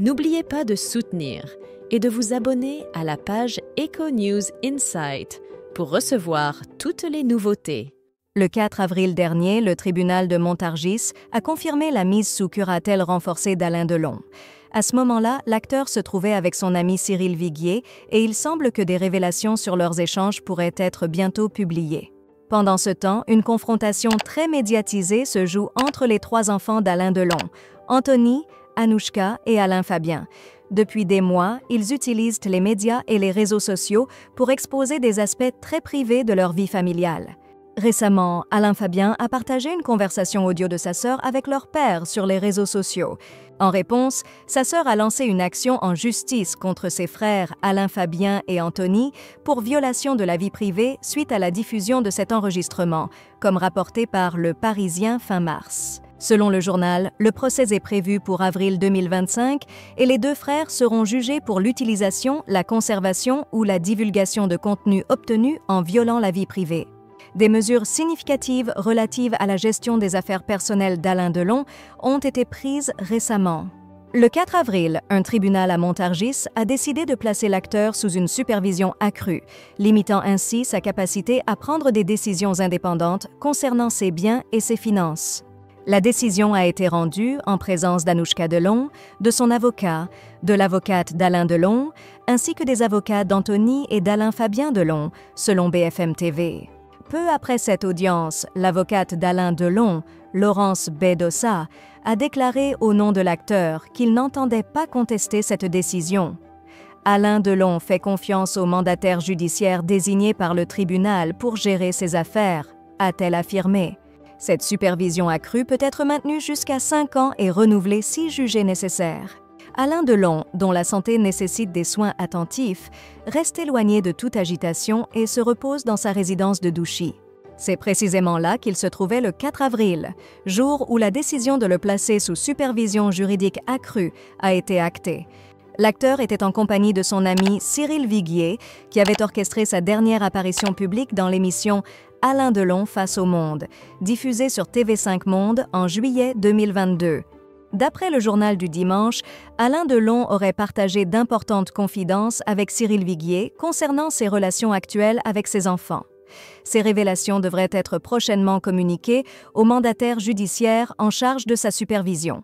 N'oubliez pas de soutenir et de vous abonner à la page Eco-News Insight pour recevoir toutes les nouveautés. Le 4 avril dernier, le tribunal de Montargis a confirmé la mise sous curatelle renforcée d'Alain Delon. À ce moment-là, l'acteur se trouvait avec son ami Cyril Viguier et il semble que des révélations sur leurs échanges pourraient être bientôt publiées. Pendant ce temps, une confrontation très médiatisée se joue entre les trois enfants d'Alain Delon, Anthony, Anouchka et Alain Fabien. Depuis des mois, ils utilisent les médias et les réseaux sociaux pour exposer des aspects très privés de leur vie familiale. Récemment, Alain Fabien a partagé une conversation audio de sa sœur avec leur père sur les réseaux sociaux. En réponse, sa sœur a lancé une action en justice contre ses frères Alain Fabien et Anthony pour violation de la vie privée suite à la diffusion de cet enregistrement, comme rapporté par Le Parisien fin mars. Selon le journal, le procès est prévu pour avril 2025 et les deux frères seront jugés pour l'utilisation, la conservation ou la divulgation de contenus obtenus en violant la vie privée. Des mesures significatives relatives à la gestion des affaires personnelles d'Alain Delon ont été prises récemment. Le 4 avril, un tribunal à Montargis a décidé de placer l'acteur sous une supervision accrue, limitant ainsi sa capacité à prendre des décisions indépendantes concernant ses biens et ses finances. La décision a été rendue en présence d'Anouchka Delon, de son avocat, de l'avocate d'Alain Delon, ainsi que des avocats d'Anthony et d'Alain Fabien Delon, selon BFM TV. Peu après cette audience, l'avocate d'Alain Delon, Laurence Bedossa, a déclaré au nom de l'acteur qu'il n'entendait pas contester cette décision. Alain Delon fait confiance au mandataire judiciaire désigné par le tribunal pour gérer ses affaires, a-t-elle affirmé. Cette supervision accrue peut être maintenue jusqu'à 5 ans et renouvelée si jugée nécessaire. Alain Delon, dont la santé nécessite des soins attentifs, reste éloigné de toute agitation et se repose dans sa résidence de Douchy. C'est précisément là qu'il se trouvait le 4 avril, jour où la décision de le placer sous supervision juridique accrue a été actée. L'acteur était en compagnie de son ami Cyril Viguier, qui avait orchestré sa dernière apparition publique dans l'émission Alain Delon face au monde, diffusée sur TV5 Monde en juillet 2022. D'après le journal du dimanche, Alain Delon aurait partagé d'importantes confidences avec Cyril Viguier concernant ses relations actuelles avec ses enfants. Ces révélations devraient être prochainement communiquées au mandataire judiciaire en charge de sa supervision.